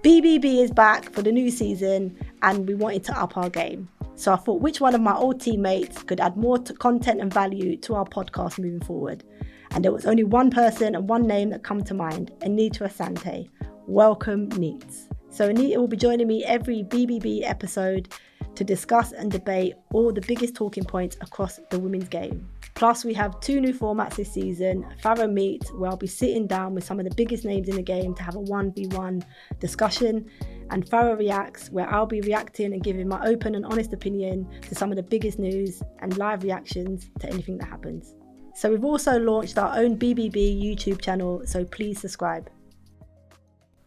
BBB is back for the new season and we wanted to up our game. So I thought which one of my old teammates could add more to content and value to our podcast moving forward. And there was only one person and one name that come to mind, Anita Asante. Welcome, Neats. So Anita will be joining me every BBB episode to discuss and debate all the biggest talking points across the women's game. Plus, we have 2 new formats this season, Fara Meets, where I'll be sitting down with some of the biggest names in the game to have a 1v1 discussion, and Fara Reacts, where I'll be reacting and giving my open and honest opinion to some of the biggest news and live reactions to anything that happens. So we've also launched our own BBB YouTube channel, so please subscribe.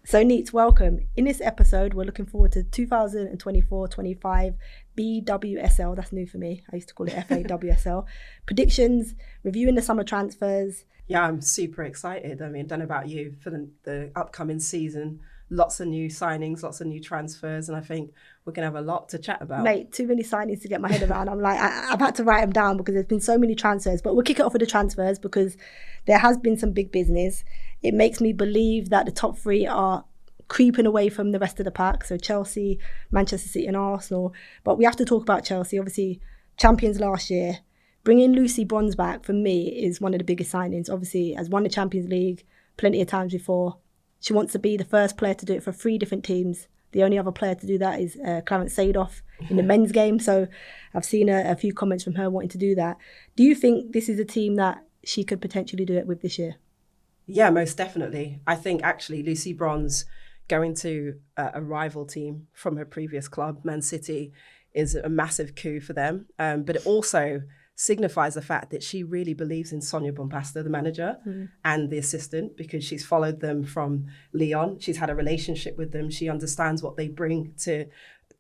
So Neats, welcome. In this episode, we're looking forward to 2024-25 BWSL. That's new for me. I used to call it FAWSL. Predictions, reviewing the summer transfers. Yeah, I'm super excited. I mean, I don't know about you, for the upcoming season. Lots of new signings, lots of new transfers, and I think we're going to have a lot to chat about. Mate, too many signings to get my head around. I'm like, I've had to write them down because there's been so many transfers. But we'll kick it off with the transfers because there has been some big business. It makes me believe that the top 3 are creeping away from the rest of the pack. So Chelsea, Manchester City and Arsenal. But we have to talk about Chelsea. Obviously, champions last year. Bringing Lucy Bronze back, for me, is one of the biggest signings. Obviously, has won the Champions League plenty of times before. She wants to be the first player to do it for 3 different teams. The only other player to do that is Clarence Seedorf in the men's game. So I've seen a few comments from her wanting to do that. Do you think this is a team that she could potentially do it with this year? Yeah, most definitely. I think actually Lucy Bronze going to a rival team from her previous club, Man City, is a massive coup for them. But it also signifies the fact that she really believes in Sonia Bompastor, the manager, and the assistant, because she's followed them from Lyon. She's had a relationship with them. She understands what they bring to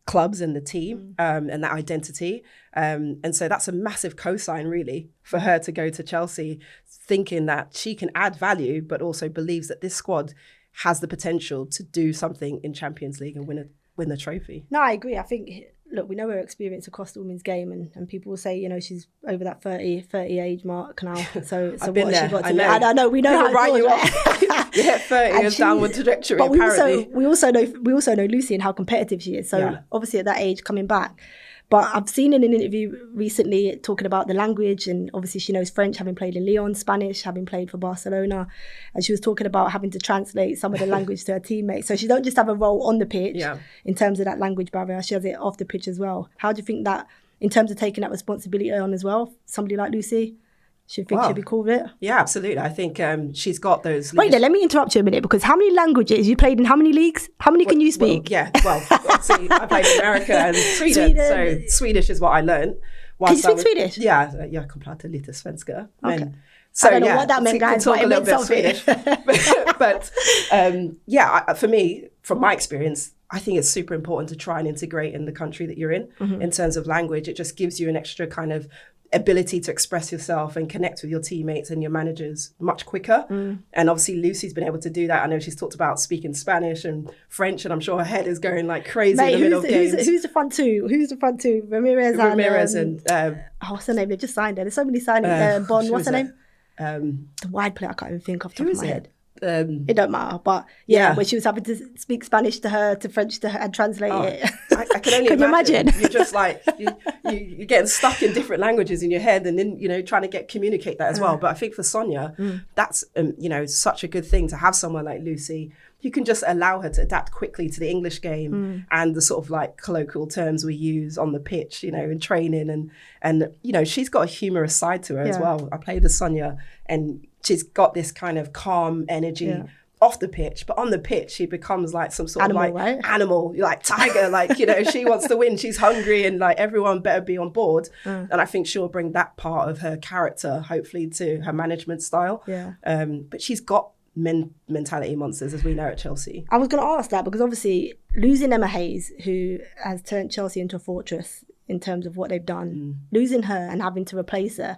clubs and the team and that identity. And so that's a massive cosign, really, for her to go to Chelsea, thinking that she can add value, but also believes that this squad has the potential to do something in Champions League and win the trophy. No, I agree. I think, look, we know her experience across the women's game, and people will say, you know, she's over that 30 age mark now. So I've been what there. has she got to I do? know. I know, we know how right you it up. You hit 30 and downward trajectory, but apparently. we also know Lucy and how competitive she is. So obviously at that age, coming back. But I've seen in an interview recently talking about the language, and obviously she knows French, having played in Lyon, Spanish, having played for Barcelona. And she was talking about having to translate some of the language to her teammates. So she don't just have a role on the pitch in terms of that language barrier, she has it off the pitch as well. How do you think that, in terms of taking that responsibility on as well, somebody like Lucy, she'd be cool with it? Yeah, absolutely. I think she's got those... Wait, let me interrupt you a minute, because how many languages? You played in how many leagues? How many can you speak? Obviously I played in America and Sweden. So Swedish is what I learned. Can you speak Swedish? Yeah, jag kan prata lite svenska. Okay. So, I don't know what that meant, guys, talk but a little bit something. Swedish. but for me, from my experience, I think it's super important to try and integrate in the country that you're in terms of language. It just gives you an extra kind of ability to express yourself and connect with your teammates and your managers much quicker. And obviously Lucy's been able to do that. I know she's talked about speaking Spanish and French, and I'm sure her head is going like crazy in the middle of games. Who's the front two? Ramirez and what's her name? They just signed her. There's so many signings. Bond, what's her name? The wide player, I can't even think off the top of my head. It don't matter, but when she was having to speak Spanish to her, to French to her, and translate it. I can only imagine. You're just like you're getting stuck in different languages in your head, and then trying to communicate that as well. But I think for Sonia, that's such a good thing to have someone like Lucy who can just allow her to adapt quickly to the English game and the sort of like colloquial terms we use on the pitch, in training, and she's got a humorous side to her as well. I played with Sonia, and she's got this kind of calm energy off the pitch, but on the pitch she becomes like some sort animal, of like animal, like tiger, like she wants to win, she's hungry, and like everyone better be on board. And I think she'll bring that part of her character hopefully to her management style. But she's got mentality monsters, as we know at Chelsea. I was going to ask that because obviously losing Emma Hayes, who has turned Chelsea into a fortress in terms of what they've done, losing her and having to replace her,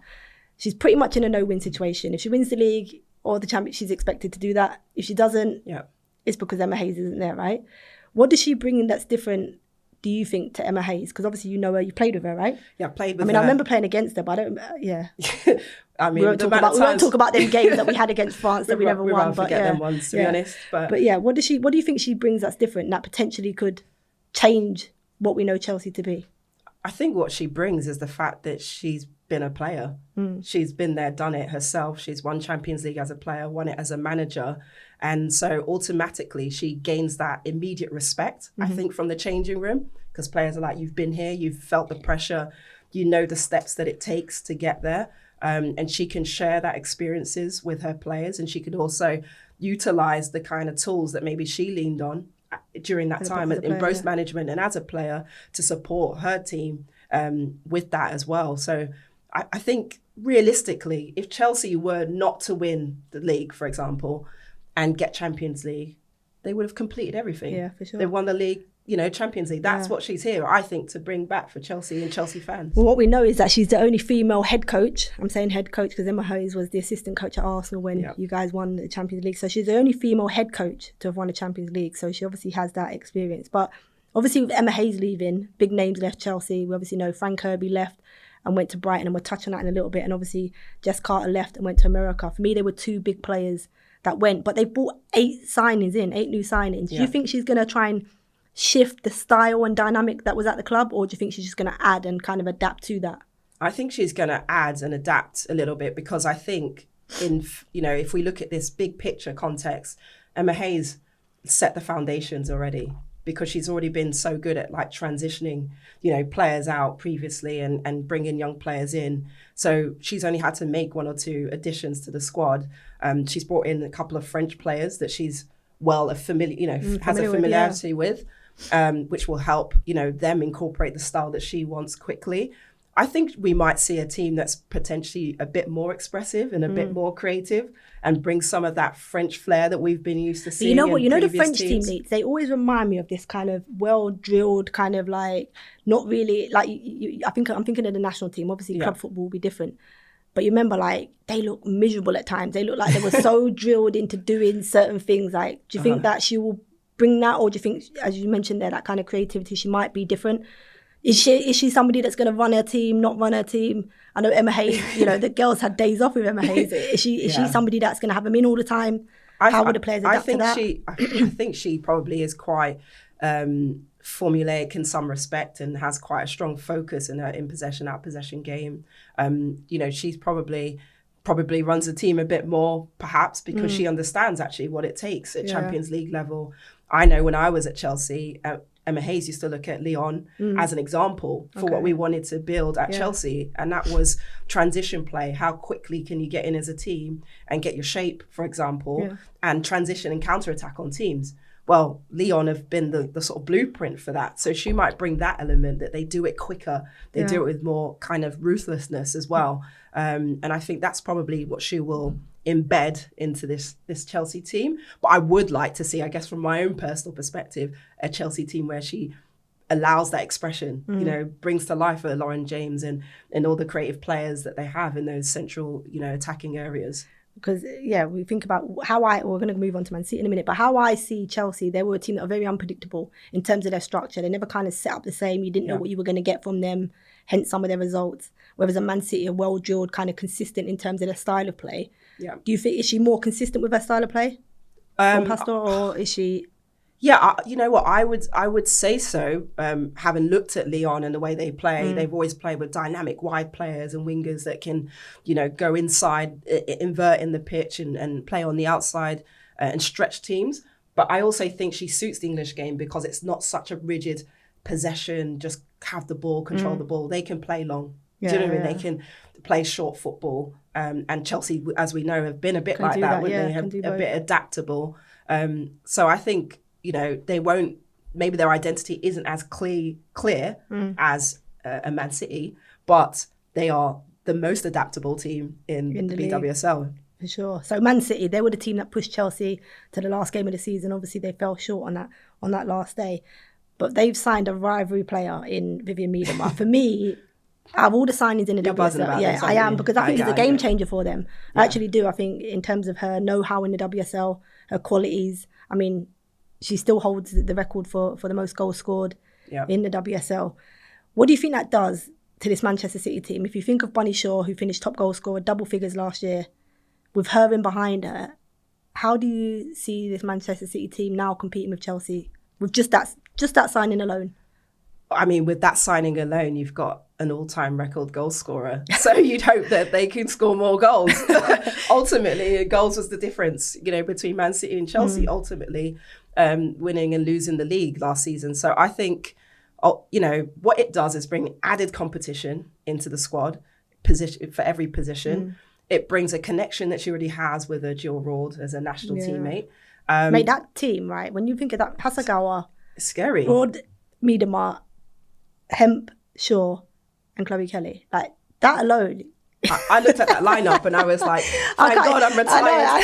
she's pretty much in a no-win situation. If she wins the league or the championship, she's expected to do that. If she doesn't, it's because Emma Hayes isn't there, right? What does she bring in that's different, do you think, to Emma Hayes? Because obviously you know her, you played with her, right? Yeah, I played with her. I remember playing against her, but I don't, I mean, we won't talk about them games that we had against France that we never won. But forget them ones, to be honest. But yeah, what do you think she brings that's different that potentially could change what we know Chelsea to be? I think what she brings is the fact that she's been a player. She's been there, done it herself. She's won Champions League as a player, won it as a manager. And so automatically she gains that immediate respect, I think, from the changing room, because players are like, you've been here, you've felt the pressure, you know the steps that it takes to get there. And she can share that experiences with her players, and she could also utilize the kind of tools that maybe she leaned on during that time in both management and as a player to support her team with that as well. So I think realistically, if Chelsea were not to win the league, for example, and get Champions League, they would have completed everything. Yeah, for sure. They won the league, Champions League. That's what she's here, I think, to bring back for Chelsea and Chelsea fans. Well, what we know is that she's the only female head coach. I'm saying head coach because Emma Hayes was the assistant coach at Arsenal when you guys won the Champions League. So she's the only female head coach to have won the Champions League. So she obviously has that experience. But obviously with Emma Hayes leaving, big names left Chelsea. We obviously know Frank Kirby left and went to Brighton, and we'll touch on that in a little bit. And obviously Jess Carter left and went to America. For me, there were two big players that went, but they brought 8 new signings. Do you think she's going to try and shift the style and dynamic that was at the club, or do you think she's just going to add and kind of adapt to that? I think she's going to add and adapt a little bit, because I think if we look at this big picture context, Emma Hayes set the foundations already, because she's already been so good at like transitioning, players out previously and bringing young players in. So she's only had to make 1 or 2 additions to the squad. She's brought in a couple of French players that she's has a familiarity with, which will help, them incorporate the style that she wants quickly. I think we might see a team that's potentially a bit more expressive and a bit more creative and bring some of that French flair that we've been used to seeing. You know what? The French team leads, they always remind me of this kind of well-drilled kind of like, not really, like, I'm thinking of the national team. Obviously, club football will be different. But you remember, like, they look miserable at times. They look like they were so drilled into doing certain things. Like, do you think that she will bring that? Or do you think, as you mentioned there, that kind of creativity, she might be different? Is she somebody that's going to run her team, not run her team? I know Emma Hayes, the girls had days off with Emma Hayes. Is she somebody that's going to have them in all the time? How would the players adapt to that? I think she probably is quite formulaic in some respect and has quite a strong focus in her in-possession, out-possession game. She's probably runs the team a bit more, perhaps, because she understands actually what it takes at Champions League level. I know when I was at Chelsea, Emma Hayes used to look at Lyon as an example for what we wanted to build at Chelsea. And that was transition play. How quickly can you get in as a team and get your shape, for example, and transition and counterattack on teams? Well, Lyon have been the sort of blueprint for that. So she might bring that element, that they do it quicker. They do it with more kind of ruthlessness as well. And I think that's probably what she will embed into this Chelsea team. But I would like to see, I guess from my own personal perspective, a Chelsea team where she allows that expression, brings to life a Lauren James and all the creative players that they have in those central, attacking areas. Because, we think about we're going to move on to Man City in a minute, but how I see Chelsea, they were a team that are very unpredictable in terms of their structure. They never kind of set up the same. You didn't know what you were going to get from them, hence some of their results. Whereas a Man City are well-drilled, kind of consistent in terms of their style of play. Yeah. Do you think, is she more consistent with her style of play, Bompastor, or is she... Yeah, you know what, I would say so. Having looked at Lyon and the way they play, they've always played with dynamic wide players and wingers that can, go inside, invert in the pitch and play on the outside and stretch teams. But I also think she suits the English game because it's not such a rigid possession, just have the ball, control the ball. They can play long. Do you know what I mean? They can play short football. And Chelsea, as we know, have been a bit like that, wouldn't they? A bit adaptable. So I think... they won't, maybe their identity isn't as clear as a Man City, but they are the most adaptable team in the BWSL. For sure. So Man City, they were the team that pushed Chelsea to the last game of the season. Obviously, they fell short on that last day. But they've signed a rivalry player in Vivianne Miedema. For me, out of all the signings in the WSL, I am, because I think it's a game changer for them. Yeah. I actually do. I think in terms of her know-how in the WSL, her qualities, I mean, she still holds the record for the most goals scored in the WSL. What do you think that does to this Manchester City team. If you think of Bunny Shaw, who finished top goal scorer, double figures last year, with her in behind her, how do you see this Manchester City team now competing with Chelsea with just that signing alone? I mean, with that signing alone, you've got an all-time record goal scorer. So you'd hope that they can score more goals. Ultimately, goals was the difference, between Man City and Chelsea, ultimately winning and losing the league last season. So I think, what it does is bring added competition into the squad position for every position. It brings a connection that she already has with Jill Roord as a national teammate. Mate, that team, right? When you think of that, Hasegawa, it's scary. Roord, Miedema, Hemp, Shaw, and Chloe Kelly. Like, that alone. I looked at that lineup and I was like, thank God I'm retired.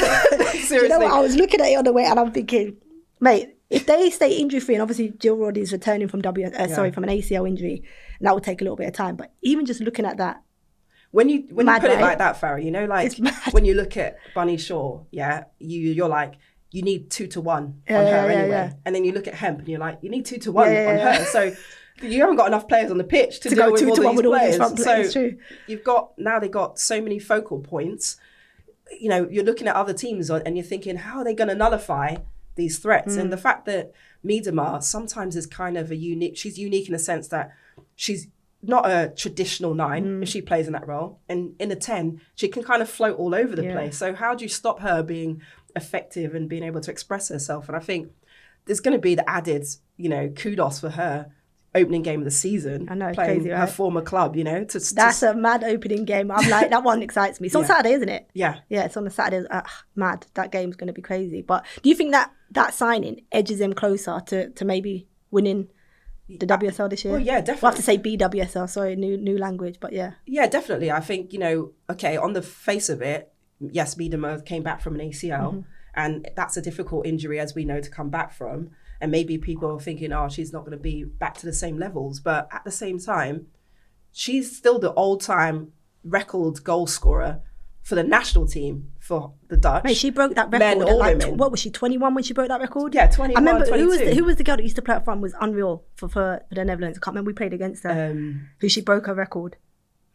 Seriously. You know what? I was looking at it on the way and I'm thinking, mate, if they stay injury-free, and obviously Jill Roord is returning from from an ACL injury, and that will take a little bit of time. But even just looking at that, when you put right? it like that, Farah, when you look at Bunny Shaw, you're like, you need 2-1 on her anyway. Yeah. And then you look at Hemp and you're like, you need 2-1 on her. So you haven't got enough players on the pitch to deal with all these players. So they got so many focal points. You're looking at other teams and you're thinking, how are they going to nullify these threats? And the fact that Miedema sometimes is kind of she's unique in the sense that she's not a traditional 9 if she plays in that role. And in a 10, she can kind of float all over the place. So how do you stop her being effective and being able to express herself? And I think there's going to be the added, kudos for her opening game of the season. I know, playing crazy, right? Her former club, That's a mad opening game. I'm like, that one excites me. It's on Saturday, isn't it? Yeah. Yeah, it's on a Saturday. Mad. That game's going to be crazy. But do you think that signing edges them closer to maybe winning the WSL this year? Well, yeah, definitely. We'll have to say BWSL, sorry, new language, but yeah. Yeah, definitely. I think, on the face of it, yes, Miedema came back from an ACL, and that's a difficult injury, as we know, to come back from. And maybe people are thinking, she's not going to be back to the same levels. But at the same time, she's still the all-time record goal scorer for the national team for the Dutch. Mate, she broke that record. Men or women. What was she, 21 when she broke that record? Yeah, 21, I remember 22. who was the girl that used to play up front was unreal for the Netherlands. I can't remember, we played against her. Who she broke her record.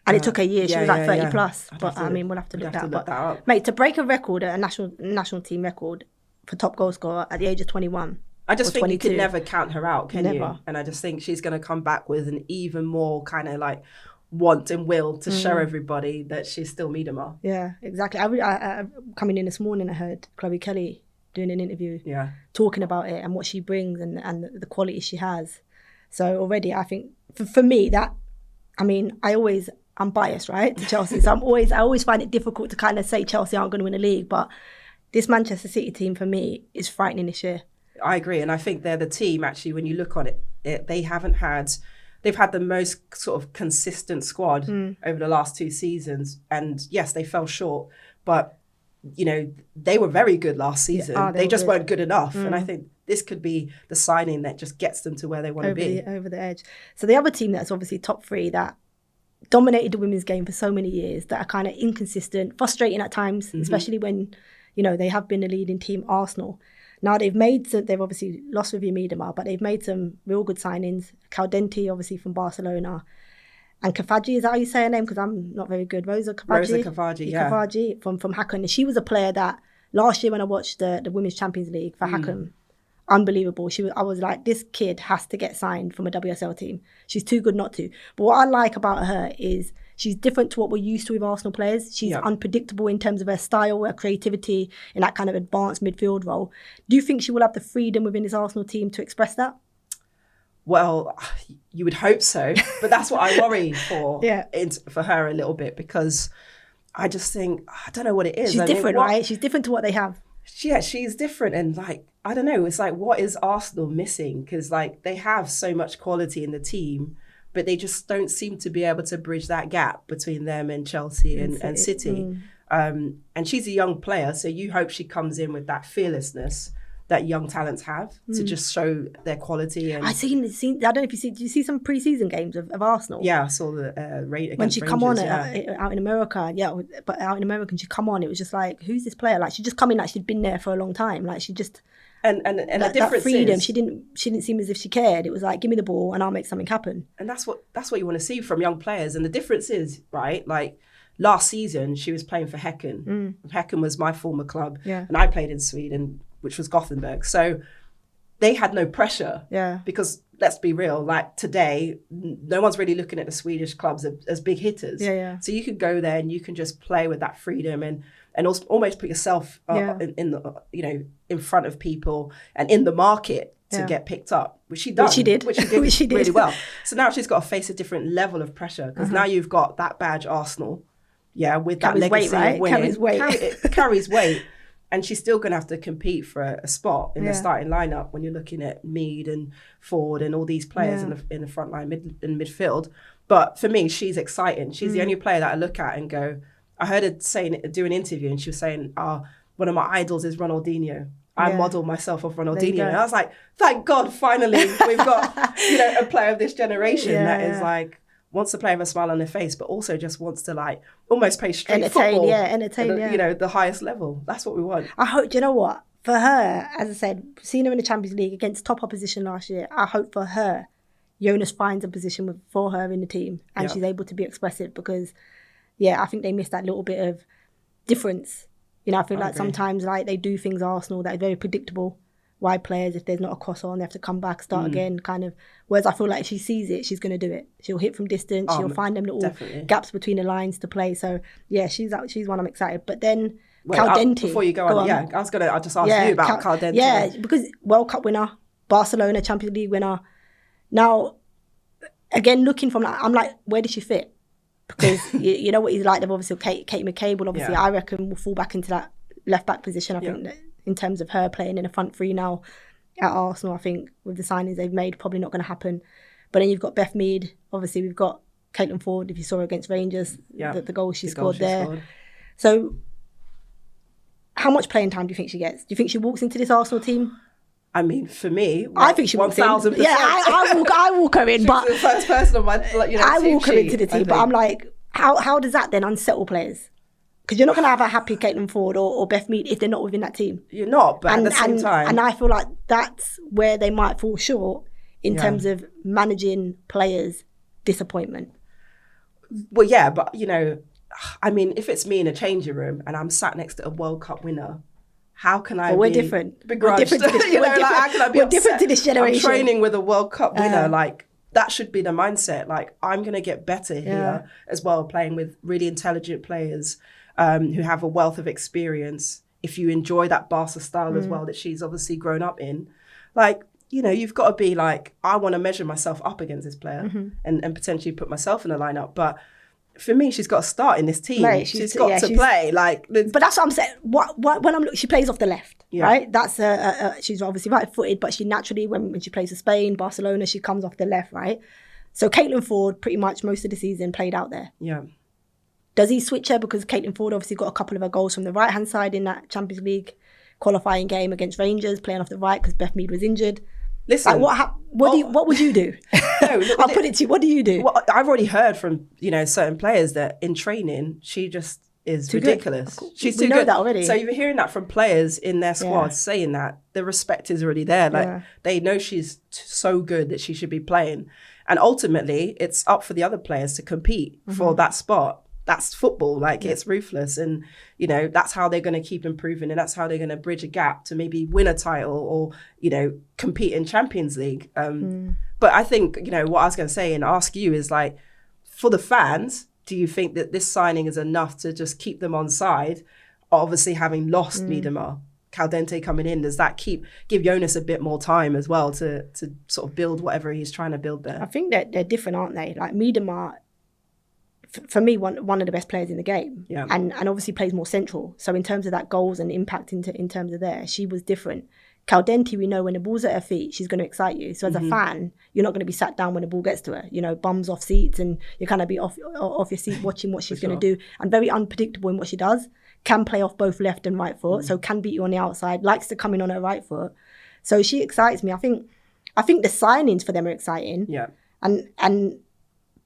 And it took a year. She was like 30 plus. But we'll have to look that up. Mate, to break a record, a national team record for top goal scorer at the age of 21. I just think 22. You can never count her out, can Never. you? And I just think she's going to come back with an even more kind of like want and will to show everybody that she's still Miedema. Yeah, exactly. I coming in this morning, I heard Chloe Kelly doing an interview, talking about it and what she brings and the quality she has. So already, I think for me I'm biased, right, to Chelsea. So I always find it difficult to kind of say Chelsea aren't going to win a league, but this Manchester City team for me is frightening this year. I agree, and I think they're the team, actually, when you look on it, they've had the most sort of consistent squad over the last 2 seasons. And yes, they fell short, but, they were very good last season. Yeah, they just weren't good enough. And I think this could be the signing that just gets them to where they want to be. Over the edge. So the other team that's obviously top 3 that dominated the women's game for so many years, that are kind of inconsistent, frustrating at times, especially when, they have been the leading team, Arsenal. Now they've obviously lost with Miedema, but they've made some real good signings. Caldenti, obviously from Barcelona, and Kafaji, is that how you say her name? Because I'm not very good. Rosa Kafaji, yeah. Kafaji from Hacken. She was a player that last year when I watched the Women's Champions League for Hacken, unbelievable. I was like, this kid has to get signed from a WSL team. She's too good not to. But what I like about her is she's different to what we're used to with Arsenal players. She's unpredictable in terms of her style, her creativity in that kind of advanced midfield role. Do you think she will have the freedom within this Arsenal team to express that? Well, you would hope so, but that's what I worry for for her a little bit, because I just think, I don't know what it is. She's different, right? She's different to what they have. Yeah, she's different. And I don't know, it's like, what is Arsenal missing? Because they have so much quality in the team, but they just don't seem to be able to bridge that gap between them and Chelsea and City. And she's a young player, so you hope she comes in with that fearlessness that young talents have to just show their quality. And I don't know if did you see some pre-season games of Arsenal? Yeah, I saw the when she come on out in America. Yeah, but out in America, and she come on, it was just like, who's this player? Like, she just come in like she'd been there for a long time. Like, she just And the difference that freedom, is, she didn't seem as if she cared. It was like, give me the ball and I'll make something happen. And that's what you want to see from young players. And the difference is, right, like last season she was playing for Häcken. Häcken was my former club, and I played in Sweden, which was Gothenburg. So they had no pressure, because let's be real, like today, no one's really looking at the Swedish clubs as big hitters. So you could go there and you can just play with that freedom and also almost put yourself in the, you know, in front of people and in the market to get picked up, which she did really well. So now she's got to face a different level of pressure, because now you've got that badge Arsenal, with that legacy of winning. Carries weight. And she's still going to have to compete for a spot in the starting lineup when you're looking at Mead and Ford and all these players in the front line, in midfield. But for me, she's exciting. She's the only player that I look at and go, I heard her do an interview and she was saying, one of my idols is Ronaldinho. I model myself off Ronaldinho. And I was like, thank God, finally, we've got a player of this generation that is like, wants to play with a smile on their face, but also just wants to like almost play straight football. Entertain. The highest level. That's what we want. I hope, you know what? For her, as I said, seeing her in the Champions League against top opposition last year, I hope for her, Jonas finds a position for her in the team and she's able to be expressive, because, I think they missed that little bit of difference. You know, I feel like sometimes like they do things Arsenal that are very predictable. Wide players, if there's not a cross on, they have to come back, start again, kind of. Whereas I feel like if she sees it, she's going to do it. She'll hit from distance. She'll find them little gaps between the lines to play. So, she's one I'm excited. But then Caldente. Before you go on, I'll just ask you about Caldente. Yeah, because World Cup winner, Barcelona Champions League winner. Now, again, looking from that, I'm like, where does she fit? Because you know what he's like. They've obviously, Kate McCabe will obviously, I reckon, will fall back into that left back position. I think that, in terms of her playing in a front three now at Arsenal, I think with the signings they've made, probably not going to happen. But then you've got Beth Mead. Obviously, we've got Caitlin Ford, if you saw her against Rangers, the goal she scored there. So how much playing time do you think she gets? Do you think she walks into this Arsenal team? I mean, for me, I think she walks in. 1,000%. Yeah, I walk her in. But the first person on my I walk her into the team. But I'm like, how does that then unsettle players? Because you're not going to have a happy Caitlin Ford or Beth Mead if they're not within that team. You're not, but at the same time. And I feel like that's where they might fall short in terms of managing players' disappointment. Well, yeah, but, I mean, if it's me in a changing room and I'm sat next to a World Cup winner, how can I we're be different. begrudged? We're different to this, how can I be we're different to this generation. I'm training with a World Cup winner, that should be the mindset. Like, I'm going to get better here as well, playing with really intelligent players who have a wealth of experience. If you enjoy that Barca style as well that she's obviously grown up in, like, you've got to be like, I want to measure myself up against this player and potentially put myself in a lineup. But for me, she's got to start in this team. Right, she's got to play. But that's what I'm saying. When I'm looking, she plays off the left, right? That's she's obviously right-footed, but she naturally, when she plays for Spain, Barcelona, she comes off the left, right? So Caitlin Ford, pretty much most of the season, played out there. Yeah. Does he switch her? Because Caitlin Ford obviously got a couple of her goals from the right-hand side in that Champions League qualifying game against Rangers, playing off the right because Beth Mead was injured. Listen, like what would you do? No, I'll put it to you. What do you do? Well, I've already heard from certain players that in training she just is too ridiculous. Good. She's too good. That already. So you're hearing that from players in their squad saying that. The respect is already there. Like they know she's so good that she should be playing, and ultimately it's up for the other players to compete for that spot. That's football, it's ruthless. And, that's how they're going to keep improving. And that's how they're going to bridge a gap to maybe win a title or, compete in Champions League. But I think, what I was going to say and ask you is for the fans, do you think that this signing is enough to just keep them on side? Obviously, having lost Miedema, Caldente coming in, does that give Jonas a bit more time as well to sort of build whatever he's trying to build there? I think that they're different, aren't they? Like Miedema, for me, one of the best players in the game, and obviously plays more central. So in terms of that goals and impact in terms of there, she was different. Caldente, we know when the ball's at her feet, she's going to excite you. So as a fan, you're not going to be sat down when the ball gets to her. Bums off seats, and you're kind of be off your seat watching what she's going to do. And very unpredictable in what she does. Can play off both left and right foot, so can beat you on the outside. Likes to come in on her right foot. So she excites me. I think the signings for them are exciting. Yeah.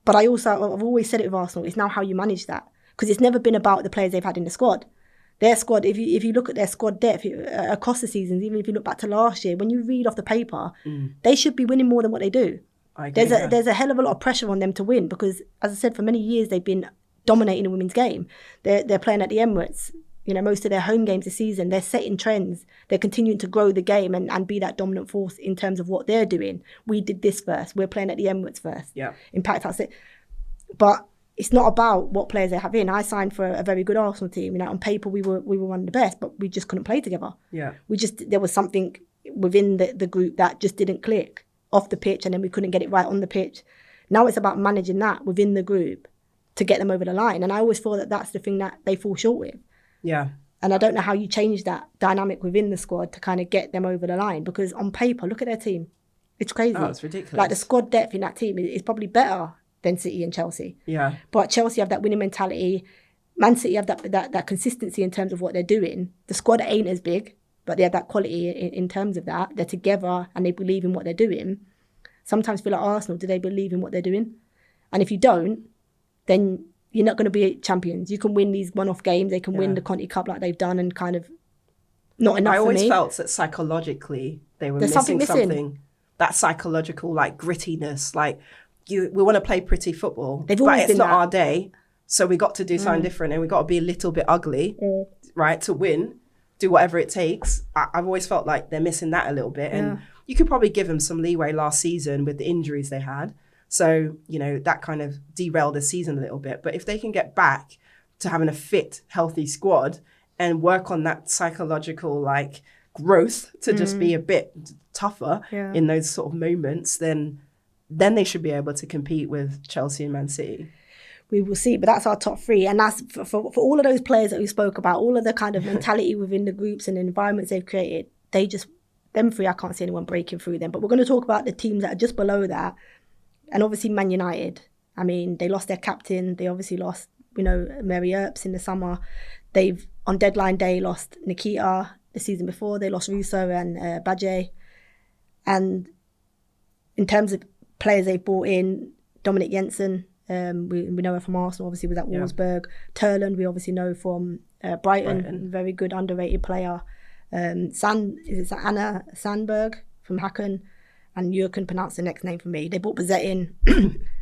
But I've always said it with Arsenal, it's now how you manage that. Because it's never been about the players they've had in the squad. Their squad, if you look at their squad depth across the seasons, even if you look back to last year, when you read off the paper, they should be winning more than what they do. I agree, there's a hell of a lot of pressure on them to win because, as I said, for many years they've been dominating the women's game. They're playing at the Emirates. You know, most of their home games this season, they're setting trends. They're continuing to grow the game and be that dominant force in terms of what they're doing. We did this first. We're playing at the Emirates first. Yeah. Impact us. But it's not about what players they have in. I signed for a very good Arsenal team. You know, on paper we were one of the best, but we just couldn't play together. Yeah. There was something within the group that just didn't click off the pitch, and then we couldn't get it right on the pitch. Now it's about managing that within the group to get them over the line. And I always feel that that's the thing that they fall short with. Yeah. And I don't know how you change that dynamic within the squad to kind of get them over the line, because on paper, look at their team. It's crazy. Oh, it's ridiculous. Like the squad depth in that team is probably better than City and Chelsea. Yeah. But Chelsea have that winning mentality. Man City have that consistency in terms of what they're doing. The squad ain't as big, but they have that quality in terms of that. They're together and they believe in what they're doing. Sometimes feel like Arsenal, do they believe in what they're doing? And if you don't, then you're not going to be champions. You can win these one-off games. They can win the Conti Cup like they've done and kind of not enough for me. I always felt that psychologically they were missing something. That psychological, like, grittiness. Like, we want to play pretty football, but it's not our day. So we got to do something different and we got to be a little bit ugly, right, to win, do whatever it takes. I've always felt like they're missing that a little bit. And you could probably give them some leeway last season with the injuries they had. So, you know, that kind of derailed the season a little bit. But if they can get back to having a fit, healthy squad and work on that psychological, like, growth to just be a bit tougher in those sort of moments, then they should be able to compete with Chelsea and Man City. We will see, but that's our top three. And that's for all of those players that we spoke about, all of the kind of mentality within the groups and the environments they've created, them three, I can't see anyone breaking through them. But we're going to talk about the teams that are just below that. And obviously Man United, I mean, they lost their captain. They obviously lost, Mary Earps in the summer. They've, on deadline day, lost Nikita. The season before, they lost Russo and Badje. And in terms of players they've brought in, Dominic Jensen, we know her from Arsenal, obviously, was at Wolfsburg. Turland, we obviously know from Brighton, very good underrated player. Anna Sandberg from Hacken. And you can pronounce the next name for me. They brought Bazette in.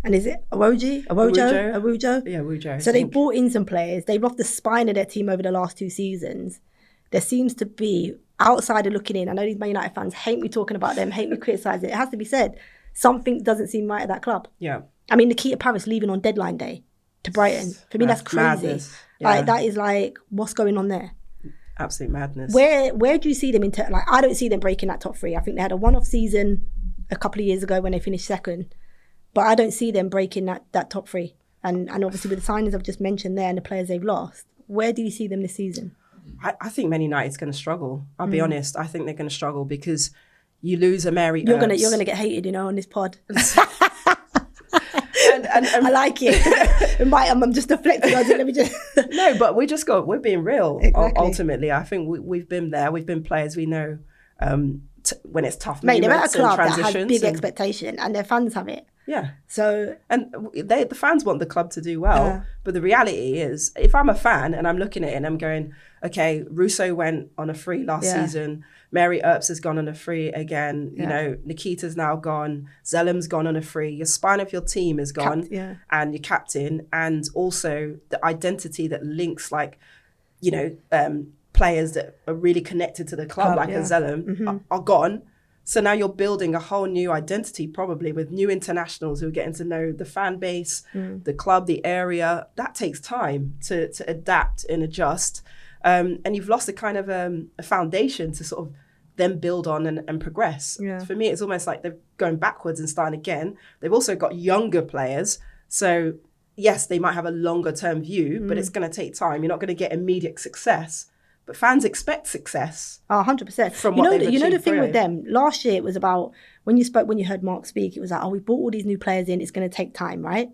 And is it Arojo? Yeah, Arojo. So they brought in some players. They've lost the spine of their team over the last 2 seasons. There seems to be, outsider looking in, I know these Man United fans hate me talking about them, hate me criticising it. It has to be said, something doesn't seem right at that club. Yeah. I mean, Nikita Paris leaving on deadline day to Brighton. For me, that's crazy. Yeah. Like, that is like, what's going on there? Absolute madness. Where do you see them I don't see them breaking that top 3. I think they had a one-off season a couple of years ago when they finished second, but I don't see them breaking that top 3. And obviously with the signings I've just mentioned there and the players they've lost, where do you see them this season? I think Man United's going to struggle. I'll be honest. I think they're going to struggle because you lose a Mary You're Earps. You're gonna get hated, on this pod. And I like it. I'm just deflecting. Let me just. No, but we're being real. Exactly. Ultimately, I think we've been there. We've been players. We know when it's tough. Mate, they're at a club that has big expectation, and their fans have it. Yeah. So and the fans want the club to do well, but the reality is, if I'm a fan and I'm looking at it and I'm going, okay, Russo went on a free last season. Mary Earps has gone on a free again. You know, Nikita's now gone. Zellem's gone on a free. Your spine of your team is gone, and your captain, and also the identity that links, like, players that are really connected to the club, like a Zellem, are gone. So now you're building a whole new identity, probably with new internationals who are getting to know the fan base, the club, the area. That takes time to adapt and adjust. And you've lost a kind of a foundation to sort of then build on and progress. Yeah. For me, it's almost like they're going backwards and starting again. They've also got younger players. So yes, they might have a longer term view, but it's going to take time. You're not going to get immediate success. But fans expect success. 100%. From what they've achieved the thing with them, last year it was about, when you heard Mark speak, it was like, we brought all these new players in, it's going to take time, right?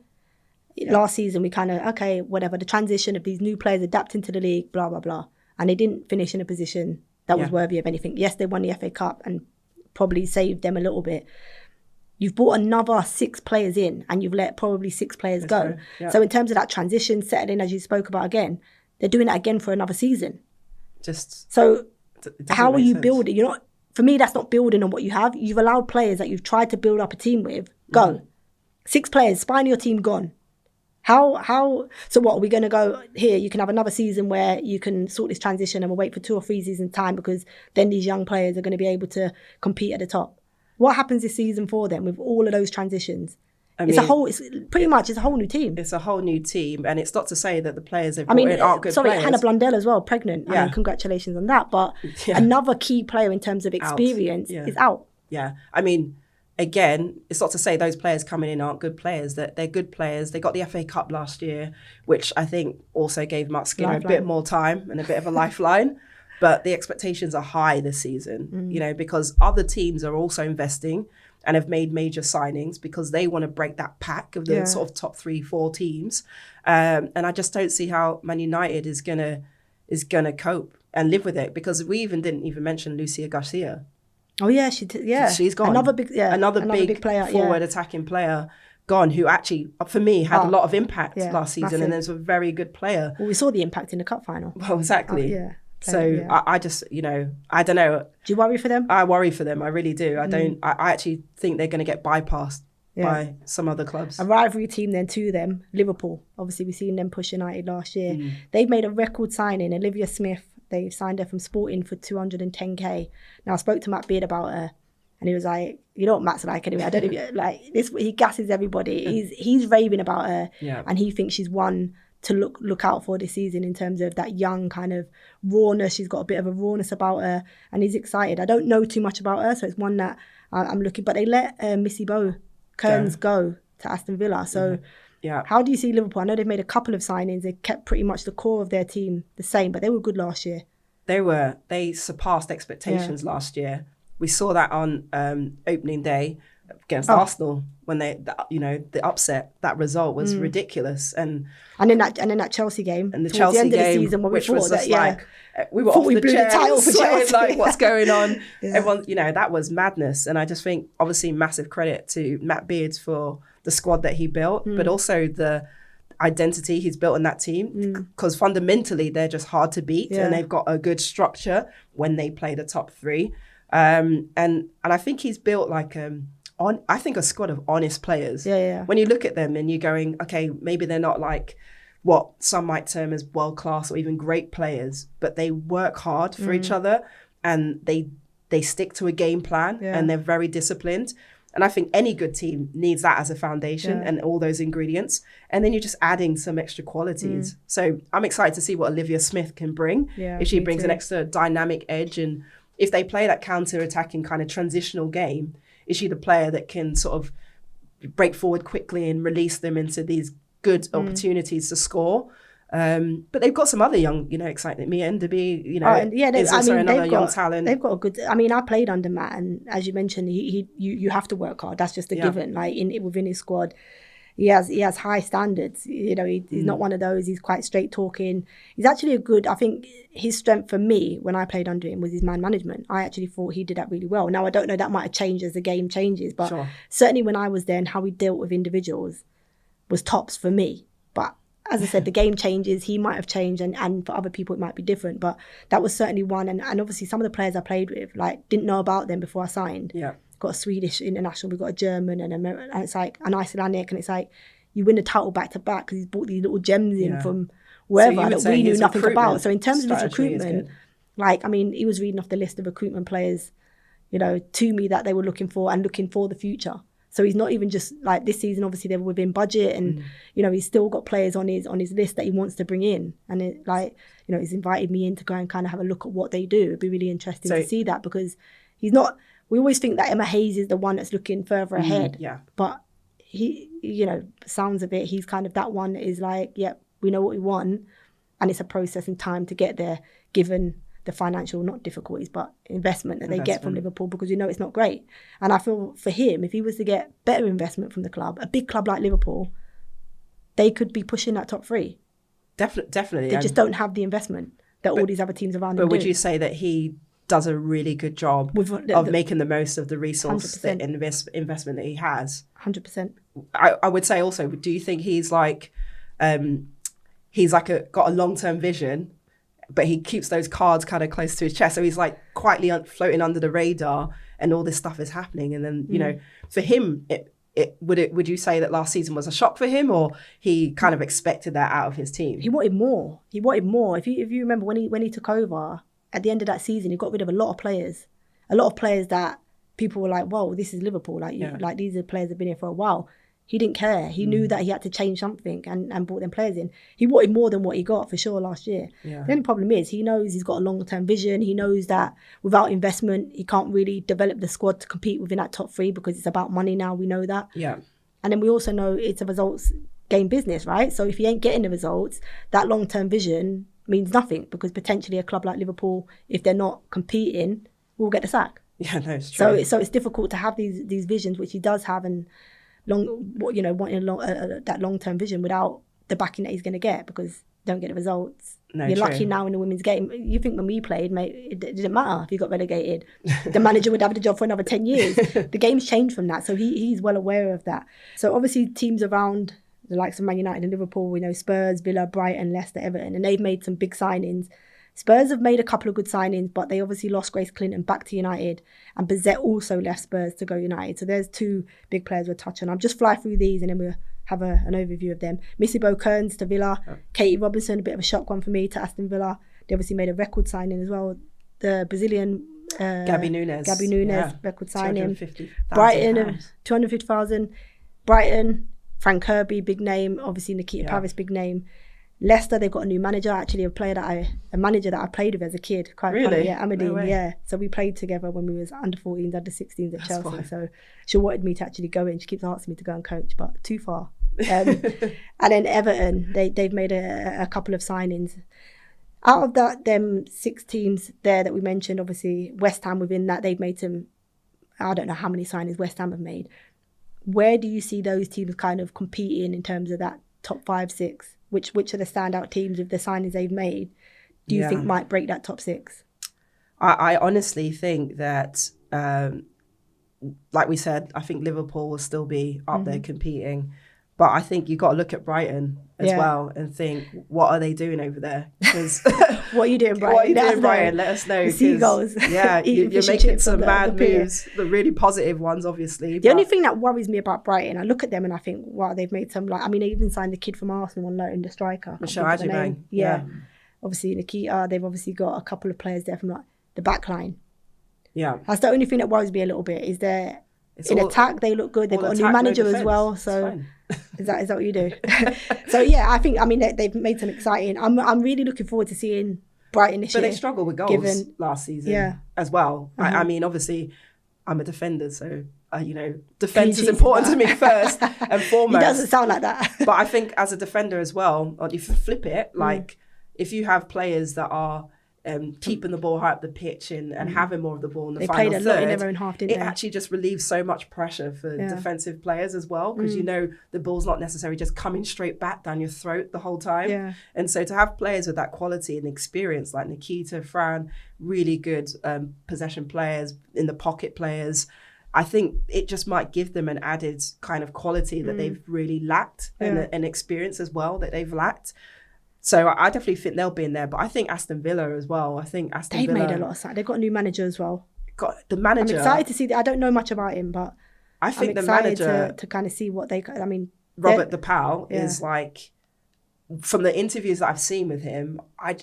Yeah. Last season, we kind of, okay, whatever, the transition of these new players adapting to the league, blah, blah, blah. And they didn't finish in a position that was worthy of anything. Yes, they won the FA Cup and probably saved them a little bit. You've brought another 6 players in and you've let probably 6 players go. Yeah. So in terms of that transition, settling, as you spoke about again, they're doing that again for another season. just So it doesn't how are make you sense. building? You're not. For me, that's not building on what you have. You've allowed players that you've tried to build up a team with go. 6 players, spine your team gone. How? So what, are we going to go here? You can have another season where you can sort this transition and we'll wait for 2 or 3 seasons time because then these young players are going to be able to compete at the top. What happens this season for them with all of those transitions? It's a whole new team. It's a whole new team, and it's not to say that the players they've brought in aren't good players. Hannah Blundell as well, pregnant. Yeah. I mean, congratulations on that. But another key player in terms of experience is out. Yeah, I mean, again, it's not to say those players coming in aren't good players. That they're good players. They got the FA Cup last year, which I think also gave Mark Skinner a bit more time and a bit of a lifeline. But the expectations are high this season, you know, because other teams are also investing and have made major signings because they want to break that pack of the sort of top 3-4 teams. And I just don't see how Man United is gonna cope and live with it, because we didn't even mention Lucia Garcia. Oh yeah, she's gone. Another big player, forward attacking player gone, who actually for me had a lot of impact last season, massive. And is a very good player. Well, we saw the impact in the cup final. Well, exactly. I just, you know, I don't know. Do you worry for them? I worry for them. I really do. I don't. I actually think they're going to get bypassed by some other clubs. A rivalry team then to them, Liverpool. Obviously, we've seen them push United last year. They've made a record signing, Olivia Smith. They signed her from Sporting for 210k. Now, I spoke to Matt Beard about her, and he was like, "You know what Matt's like anyway. I don't even like this." He gasses everybody. He's raving about her, and he thinks she's one to look out for this season in terms of that young kind of rawness. She's got a bit of a rawness about her, and he's excited. I don't know too much about her, so it's one that I'm looking. But they let Missy Bo Kearns go to Aston Villa. So how do you see Liverpool? I know they've made a couple of signings. They kept pretty much the core of their team the same, but they were good last year. They surpassed expectations last year. We saw that on opening day against Arsenal when the upset. That result was ridiculous, and in that Chelsea game, and the Chelsea the end game, of the season, when which we was just like we were thought off we the blew chair, the title for Chelsea. like what's going on? Everyone, that was madness, and I just think obviously massive credit to Matt Beards for the squad that he built, but also the identity he's built in that team, because fundamentally they're just hard to beat, and they've got a good structure when they play the top 3, and I think he's built like I think a squad of honest players. When you look at them and you're going, okay, maybe they're not like what some might term as world class or even great players, but they work hard for each other, and they stick to a game plan, and they're very disciplined. And I think any good team needs that as a foundation and all those ingredients. And then you're just adding some extra qualities. So I'm excited to see what Olivia Smith can bring. If she brings an extra dynamic edge, and if they play that counter-attacking kind of transitional game, is she the player that can sort of break forward quickly and release them into these good opportunities to score? But they've got some other young, exciting. Miedema, is also another young talent. They've got a good. I mean, I played under Matt, and as you mentioned, you have to work hard. That's just a given. Like within his squad, he has high standards. He's not one of those. He's quite straight talking. He's actually a good. I think his strength for me when I played under him was his man management. I actually thought he did that really well. Now I don't know, that might have changed as the game changes, but certainly when I was there and how he dealt with individuals was tops for me. But as I said, the game changes. He might have changed, and for other people it might be different. But that was certainly one. And obviously some of the players I played with, like, didn't know about them before I signed. Got a Swedish international, we got a German and American, and it's like an Icelandic, and it's like you win the title back to back because he's brought these little gems in from wherever that we knew nothing about. So in terms of his recruitment, like, I mean, he was reading off the list of recruitment players, to me that they were looking for the future. So he's not even just like this season, obviously they were within budget, and he's still got players on his list that he wants to bring in. And he's invited me in to go and kind of have a look at what they do. It'd be really interesting to see that, because he's not, we always think that Emma Hayes is the one that's looking further ahead. But he, sounds of it, he's kind of that one that is like, we know what we want, and it's a process and time to get there, given the financial, not difficulties, but investment that they get from Liverpool, because it's not great. And I feel for him, if he was to get better investment from the club, a big club like Liverpool, they could be pushing that top 3. Definitely. They just don't have the investment that all these other teams around them do. But would you say that he does a really good job of making the most of the resource, the investment that he has? 100%. I would say also, do you think he's like, got a long-term vision, but he keeps those cards kind of close to his chest. So he's like quietly floating under the radar, and all this stuff is happening. And then, you know, for him, would you say that last season was a shock for him, or he kind of expected that out of his team? He wanted more. If you remember when he took over at the end of that season, he got rid of a lot of players that people were like, whoa, this is Liverpool. Like these are players that have been here for a while. He didn't care. He knew that he had to change something and brought them players in. He wanted more than what he got for sure last year. Yeah. The only problem is he knows he's got a long-term vision. He knows that without investment, he can't really develop the squad to compete within that top 3 because it's about money now. We know that. Yeah. And then we also know it's a results game business, right? So if he ain't getting the results, that long-term vision means nothing, because potentially a club like Liverpool, if they're not competing, will get the sack. Yeah, no, it's true. So it's difficult to have these visions, which he does have, and wanting that long-term vision without the backing that he's going to get, because don't get the results. No, you're lucky now in the women's game. You think when we played, mate, it didn't matter if you got relegated. The manager would have the job for another 10 years. The game's changed from that, so he's well aware of that. So obviously teams around the likes of Man United and Liverpool, we know Spurs, Villa, Brighton, Leicester, Everton, and they've made some big signings. Spurs have made a couple of good signings, but they obviously lost Grace Clinton back to United, and Bizet also left Spurs to go United. So there's 2 big players we're touching. I'll just fly through these and then we'll have an overview of them. Missy Kearns to Villa, Katie Robinson, a bit of a shock one for me, to Aston Villa. They obviously made a record signing as well. The Brazilian Gabby Nunes, record signing. Brighton, 250,000. Brighton, Frank Kirby, big name. Obviously Nikita Paris, big name. Leicester, they've got a new manager, actually a manager that I played with as a kid. Quite really? Funny. Yeah, Amadine, yeah. So we played together when we was under 14s, under 16s at Chelsea. Fine. So she wanted me to actually go in. She keeps asking me to go and coach, but too far. And then Everton, they've made a couple of signings. Out of them 6 teams there that we mentioned, obviously West Ham within that, they've made some, I don't know how many signings West Ham have made. Where do you see those teams kind of competing in terms of that top 5, 6? Which are the standout teams with the signings they've made do you think might break that top 6? I honestly think that, like we said, I think Liverpool will still be up there competing. But I think you've got to look at Brighton as well and think, what are they doing over there? What are you doing, Brighton? What are you doing, Brighton? Let us know. The Seagulls. Yeah, you're making some mad moves. The really positive ones, obviously. The only thing that worries me about Brighton, I look at them and I think, wow, they've made some, they even signed the kid from Arsenal on loan, the striker. Michelle Adjumang. Yeah. Obviously, Nikita, they've obviously got a couple of players there from the back line. Yeah. That's the only thing that worries me a little bit, is attack, they look good. They've got a new manager as well. So is that what you do? So yeah, I think they've made some exciting. I'm really looking forward to seeing Brighton this year. But they struggled with goals last season as well. I mean, obviously, I'm a defender, so defense is important to me first and foremost. He doesn't sound like that. But I think as a defender as well, if you flip it, if you have players that are keeping the ball high up the pitch and having more of the ball in the final third. They played a lot in their own half, didn't they? It actually just relieves so much pressure for defensive players as well, because the ball's not necessarily just coming straight back down your throat the whole time. Yeah. And so to have players with that quality and experience like Nikita, Fran, really good possession players, in the pocket players, I think it just might give them an added kind of quality that they've really lacked and experience as well that they've lacked. So I definitely think they'll be in there. But I think Aston Villa as well. They've made a lot of signings. They've got a new manager as well. Got the manager. I'm excited to see that. I don't know much about him, but I think I'm the manager to kind of see what Robert DePaul is like, from the interviews that I've seen with him, I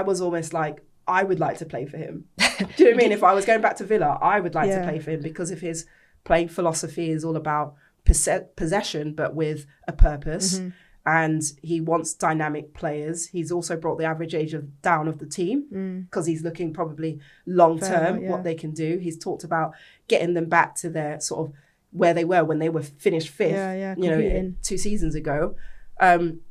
was almost like, I would like to play for him. Do you know what I mean? If I was going back to Villa, I would like to play for him, because of his playing philosophy is all about possession, but with a purpose. Mm-hmm. And he wants dynamic players. He's also brought the average age down of the team, because he's looking probably long-term, what they can do. He's talked about getting them back to their sort of where they were when they were finished 5th, 2 seasons ago.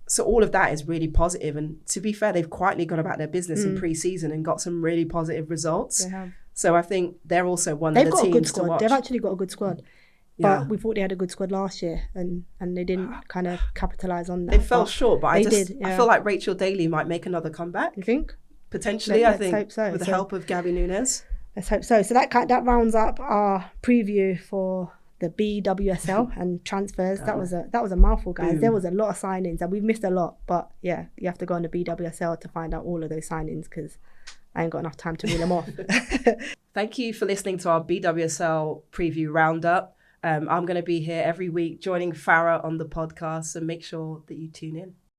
So all of that is really positive. And to be fair, they've quietly gone about their business in pre-season and got some really positive results. They have. So I think they're also one of the teams to watch. They've actually got a good squad. But we thought they had a good squad last year, and they didn't kind of capitalise on that. They fell short, but I feel like Rachel Daly might make another comeback. You think? Potentially, I think, hope so. With the help of Gabby Nunes. Let's hope so. So that rounds up our preview for the BWSL and transfers. That was a mouthful, guys. Boom. There was a lot of signings and we've missed a lot. But yeah, you have to go on the BWSL to find out all of those signings because I ain't got enough time to reel them off. Thank you for listening to our BWSL preview roundup. I'm going to be here every week joining Farah on the podcast, so make sure that you tune in.